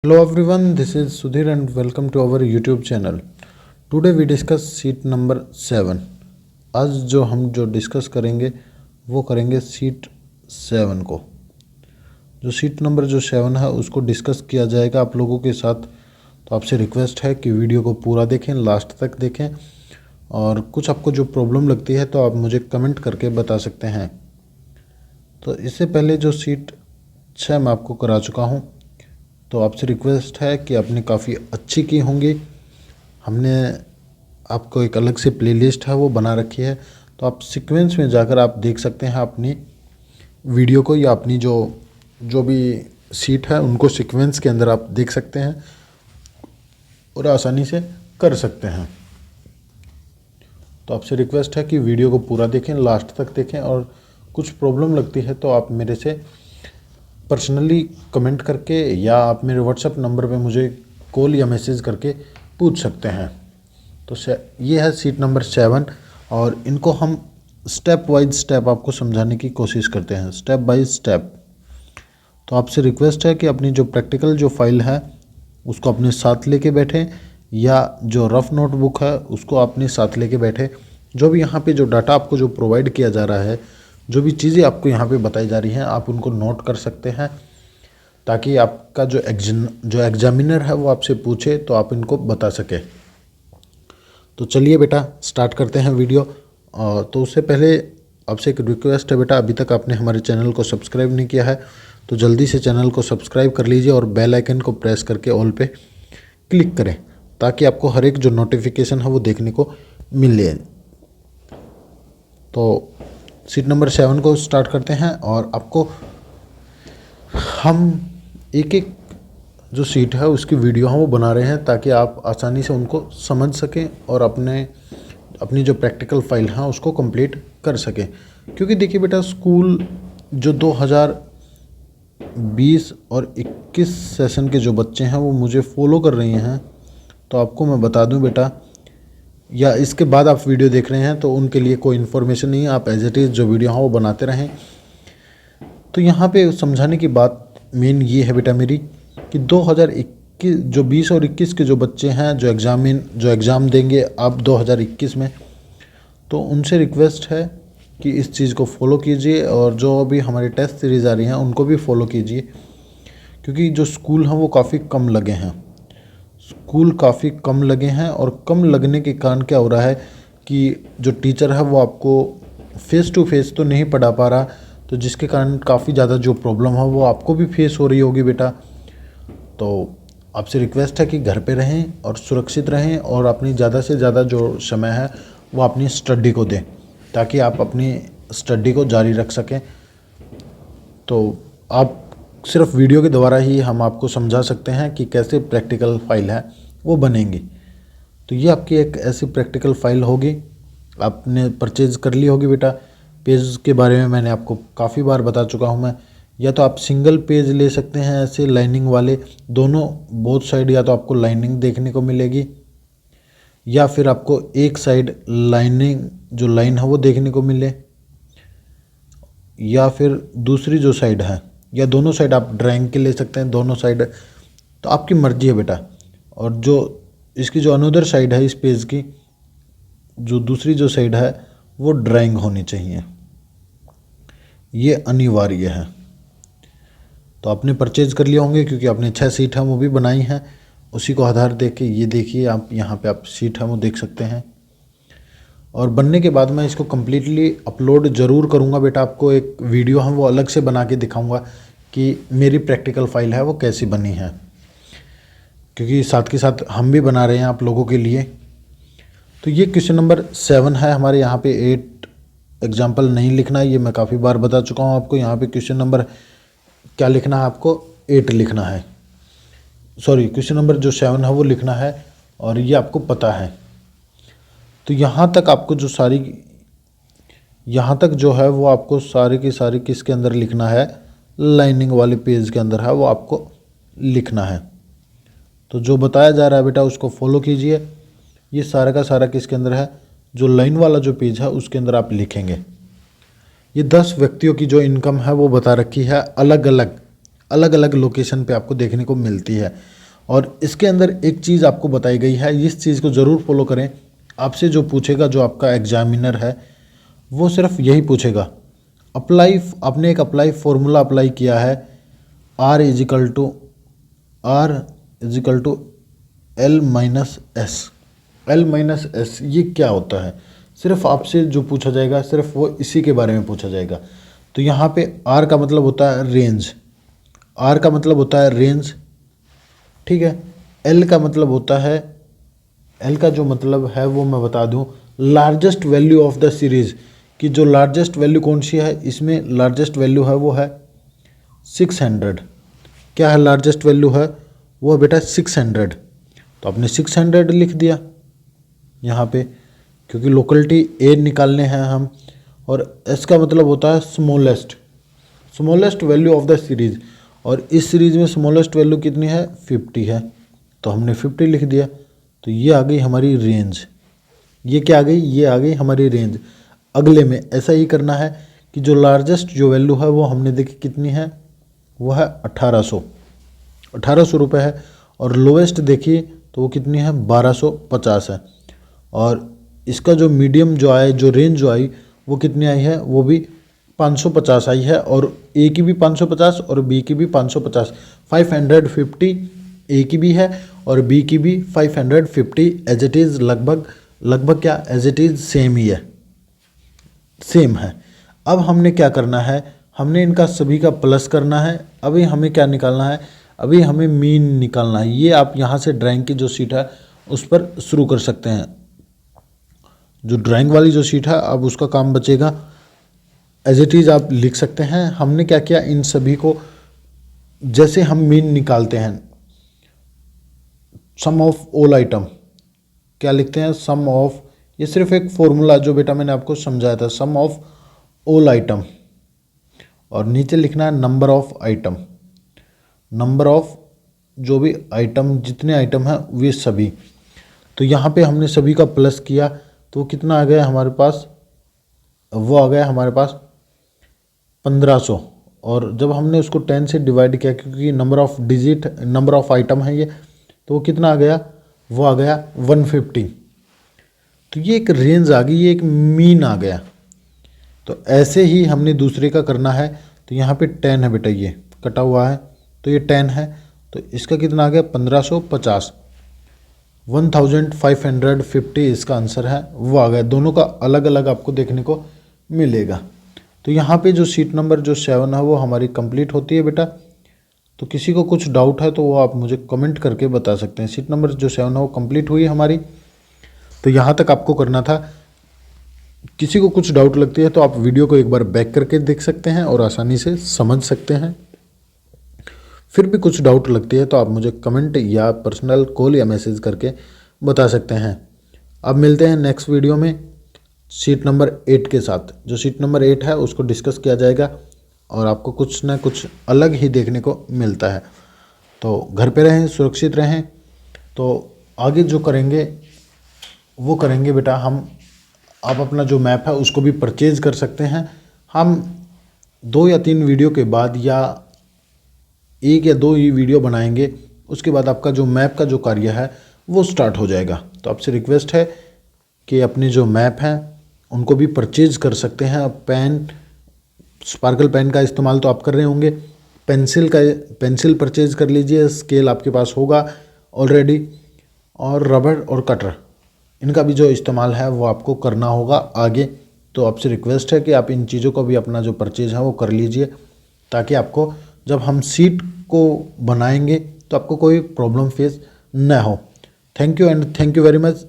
Hello everyone, this is Sudhir and welcome to our YouTube channel. Today we discuss sheet number 7. आज जो discuss करेंगे वो करेंगे sheet 7 को। जो sheet नंबर 7 है उसको डिस्कस किया जाएगा आप लोगों के साथ। तो आपसे रिक्वेस्ट है कि वीडियो को पूरा देखें, लास्ट तक देखें, और कुछ आपको जो प्रॉब्लम लगती है तो आप मुझे कमेंट करके बता सकते हैं। तो इससे पहले जो sheet 6 मैं आपको करा चुका हूँ, तो आपसे रिक्वेस्ट है कि आपने काफ़ी अच्छी की होंगी। हमने आपको एक अलग से प्लेलिस्ट है वो बना रखी है, तो आप सीक्वेंस में जाकर आप देख सकते हैं अपनी वीडियो को, या अपनी जो भी सीट है उनको सीक्वेंस के अंदर आप देख सकते हैं और आसानी से कर सकते हैं। तो आपसे रिक्वेस्ट है कि वीडियो को पूरा देखें, लास्ट तक देखें, और कुछ प्रॉब्लम लगती है तो आप मेरे से पर्सनली कमेंट करके या आप मेरे व्हाट्सएप नंबर पे मुझे कॉल या मैसेज करके पूछ सकते हैं। तो ये है सीट नंबर 7, और इनको हम स्टेप वाइज स्टेप आपको समझाने की कोशिश करते हैं, स्टेप बाय स्टेप। तो आपसे रिक्वेस्ट है कि अपनी जो प्रैक्टिकल जो फाइल है उसको अपने साथ लेके बैठें, या जो रफ़ नोटबुक है उसको अपने साथ लेके बैठें। जो भी यहाँ पे जो डाटा आपको जो प्रोवाइड किया जा रहा है, जो भी चीज़ें आपको यहाँ पे बताई जा रही हैं, आप उनको नोट कर सकते हैं, ताकि आपका जो एग्जामिनर है वो आपसे पूछे तो आप इनको बता सके। तो चलिए बेटा स्टार्ट करते हैं वीडियो। तो उससे पहले आपसे एक रिक्वेस्ट है बेटा, अभी तक आपने हमारे चैनल को सब्सक्राइब नहीं किया है तो जल्दी से चैनल को सब्सक्राइब कर लीजिए और बेल आइकन को प्रेस करके ऑल पे क्लिक करें, ताकि आपको हर एक जो नोटिफिकेशन है वो देखने को मिले। तो सीट नंबर 7 को स्टार्ट करते हैं, और आपको हम एक एक जो सीट है उसकी वीडियो हम वो बना रहे हैं ताकि आप आसानी से उनको समझ सकें और अपनी जो प्रैक्टिकल फाइल है उसको कंप्लीट कर सकें। क्योंकि देखिए बेटा, स्कूल जो 2020 और 21 सेशन के जो बच्चे हैं वो मुझे फॉलो कर रहे हैं। तो आपको मैं बता दूं बेटा, या इसके बाद आप वीडियो देख रहे हैं तो उनके लिए कोई इन्फॉर्मेशन नहीं है, आप एज इट इज़ जो वीडियो हैं वो बनाते रहें। तो यहाँ पे समझाने की बात मेन ये है बेटा मेरी, कि 2021 जो 20 और 21 के जो बच्चे हैं जो एग्ज़ाम देंगे अब 2021 में, तो उनसे रिक्वेस्ट है कि इस चीज़ को फॉलो कीजिए, और जो भी हमारी टेस्ट सीरीज़ आ रही हैं उनको भी फॉलो कीजिए। क्योंकि जो स्कूल हैं वो काफ़ी कम लगे हैं, और कम लगने के कारण क्या हो रहा है कि जो टीचर है वो आपको फेस टू फेस तो नहीं पढ़ा पा रहा, तो जिसके कारण काफ़ी ज़्यादा जो प्रॉब्लम है वो आपको भी फेस हो रही होगी बेटा। तो आपसे रिक्वेस्ट है कि घर पे रहें और सुरक्षित रहें, और अपनी ज़्यादा से ज़्यादा जो समय है वो अपनी स्टडी को दें, ताकि आप अपनी स्टडी को जारी रख सकें। तो आप सिर्फ वीडियो के द्वारा ही हम आपको समझा सकते हैं कि कैसे प्रैक्टिकल फाइल है वो बनेंगी। तो ये आपकी एक ऐसी प्रैक्टिकल फाइल होगी, आपने परचेज़ कर ली होगी बेटा। पेज के बारे में मैंने आपको काफ़ी बार बता चुका हूँ मैं। या तो आप सिंगल पेज ले सकते हैं ऐसे लाइनिंग वाले, दोनों बोथ साइड, या तो आपको लाइनिंग देखने को मिलेगी, या फिर आपको एक साइड लाइनिंग जो लाइन है वो देखने को मिले, या फिर दूसरी जो साइड है, या दोनों साइड आप ड्राइंग के ले सकते हैं, दोनों साइड। तो आपकी मर्जी है बेटा। और जो इसकी जो अनदर साइड है इस पेज की, जो दूसरी जो साइड है वो ड्राइंग होनी चाहिए, ये अनिवार्य है। तो आपने परचेज कर लिया होंगे, क्योंकि आपने 6 सीट हैं वो भी बनाई हैं, उसी को आधार देख के ये देखिए आप यहाँ पे आप सीट है वो देख सकते हैं। और बनने के बाद मैं इसको कम्प्लीटली अपलोड ज़रूर करूँगा बेटा, आपको एक वीडियो हम वो अलग से बना के दिखाऊँगा कि मेरी प्रैक्टिकल फाइल है वो कैसी बनी है, क्योंकि साथ के साथ हम भी बना रहे हैं आप लोगों के लिए। तो ये क्वेश्चन नंबर 7 है हमारे यहाँ पे 8 एग्जाम्पल नहीं लिखना है, ये मैं काफ़ी बार बता चुका हूँ आपको। यहाँ पे क्वेश्चन नंबर क्या लिखना है, आपको 8 लिखना है, सॉरी क्वेश्चन नंबर जो 7 है वो लिखना है, और ये आपको पता है। तो यहाँ तक आपको यहाँ तक जो है वो आपको सारी की सारी किसके अंदर लिखना है, लाइनिंग वाले पेज के अंदर है वो आपको लिखना है। तो जो बताया जा रहा है बेटा उसको फॉलो कीजिए। ये सारा का सारा किसके अंदर है, जो लाइन वाला जो पेज है उसके अंदर आप लिखेंगे। ये 10 व्यक्तियों की जो इनकम है वो बता रखी है, अलग अलग अलग लोकेशन पे आपको देखने को मिलती है। और इसके अंदर एक चीज़ आपको बताई गई है, इस चीज़ को ज़रूर फॉलो करें। आपसे जो पूछेगा, जो आपका एग्जामिनर है, वो सिर्फ यही पूछेगा, अप्लाई, आपने एक फॉर्मूला अप्लाई किया है, R is equal to L minus S, ये क्या होता है? सिर्फ आपसे जो पूछा जाएगा सिर्फ वो इसी के बारे में पूछा जाएगा। तो यहाँ पे R का मतलब होता है रेंज, R का मतलब होता है रेंज, ठीक है। L का मतलब होता है, L का जो मतलब है वो मैं बता दूं, largest value of the series, कि जो लार्जेस्ट वैल्यू कौन सी है, इसमें लार्जेस्ट वैल्यू है वो है 600। क्या है लार्जेस्ट वैल्यू है? वो है बेटा 600। तो आपने 600 लिख दिया यहाँ पे, क्योंकि लोकेलिटी ए निकालने हैं हम। और एस का मतलब होता है smallest value of the series, और इस सीरीज़ में स्मॉलेस्ट वैल्यू कितनी है? 50 है, तो हमने 50 लिख दिया। तो ये आ गई हमारी रेंज। ये क्या आ गई? ये आ गई हमारी रेंज। अगले में ऐसा ही करना है कि जो लार्जेस्ट जो वैल्यू है वो हमने देखी कितनी है, वो है 1800 रुपये है। और लोवेस्ट देखिए तो वो कितनी है? 1250 है। और इसका जो मीडियम जो आया, जो रेंज जो आई, वो कितनी आई है? वो भी 550 आई है। और ए की भी 550 और बी की भी 550, 550 ए की भी है और बी की भी 550। एज इट इज़ लगभग क्या, एज इट इज़ सेम ही है, सेम है। अब हमने क्या करना है, हमने इनका सभी का प्लस करना है। अभी हमें क्या निकालना है? अभी हमें मीन निकालना है। ये आप यहाँ से ड्राइंग की जो शीट है उस पर शुरू कर सकते हैं। जो ड्राइंग वाली जो शीट है, अब उसका काम बचेगा, एज इट इज़ आप लिख सकते हैं। हमने क्या किया, इन सभी को जैसे हम मीन निकालते हैं, सम ऑफ ऑल आइटम, क्या लिखते हैं? सम ऑफ, ये सिर्फ एक फॉर्मूला जो बेटा मैंने आपको समझाया था, सम ऑफ ऑल आइटम। और नीचे लिखना है number of item, number of जो भी आइटम, जितने आइटम हैं वे सभी। तो यहाँ पे हमने सभी का प्लस किया तो कितना आ गया हमारे पास? वो आ गया हमारे पास 1500। और जब हमने उसको 10 से डिवाइड किया, क्योंकि number of digit, number of item है ये, तो वो कितना आ गया? वो आ गया 150। तो ये एक रेंज आ गई, ये एक मीन आ गया। तो ऐसे ही हमने दूसरे का करना है। तो यहाँ पे 10 है बेटा, ये कटा हुआ है, तो ये 10 है, तो इसका कितना आ गया? 1550, 1550 इसका आंसर है, वो आ गया। दोनों का अलग अलग आपको देखने को मिलेगा। तो यहाँ पे जो सीट नंबर जो 7 है वो हमारी कंप्लीट होती है बेटा। तो किसी को कुछ डाउट है तो वो आप मुझे कमेंट करके बता सकते हैं। सीट नंबर जो 7 है वो कंप्लीट हुई हमारी। तो यहाँ तक आपको करना था। किसी को कुछ डाउट लगती है तो आप वीडियो को एक बार बैक करके देख सकते हैं और आसानी से समझ सकते हैं। फिर भी कुछ डाउट लगती है तो आप मुझे कमेंट या पर्सनल कॉल या मैसेज करके बता सकते हैं। अब मिलते हैं नेक्स्ट वीडियो में सीट नंबर 8 के साथ। जो सीट नंबर 8 है उसको डिस्कस किया जाएगा और आपको कुछ ना कुछ अलग ही देखने को मिलता है। तो घर पे रहें, सुरक्षित रहें। तो आगे जो करेंगे वो करेंगे बेटा हम, आप अपना जो मैप है उसको भी परचेज़ कर सकते हैं। हम 2 या 3 वीडियो के बाद या 1 या 2 ही वीडियो बनाएंगे, उसके बाद आपका जो मैप का जो कार्य है वो स्टार्ट हो जाएगा। तो आपसे रिक्वेस्ट है कि अपने जो मैप हैं उनको भी परचेज़ कर सकते हैं। पेन, स्पार्कल पेन का इस्तेमाल तो आप कर रहे होंगे, पेंसिल परचेज़ कर लीजिए, स्केल आपके पास होगा ऑलरेडी, और रबड़ और कटर, इनका भी जो इस्तेमाल है वो आपको करना होगा आगे। तो आपसे रिक्वेस्ट है कि आप इन चीज़ों को भी अपना जो परचेज़ है वो कर लीजिए, ताकि आपको जब हम सीट को बनाएंगे तो आपको कोई प्रॉब्लम फेस न हो। Thank you and thank you very much.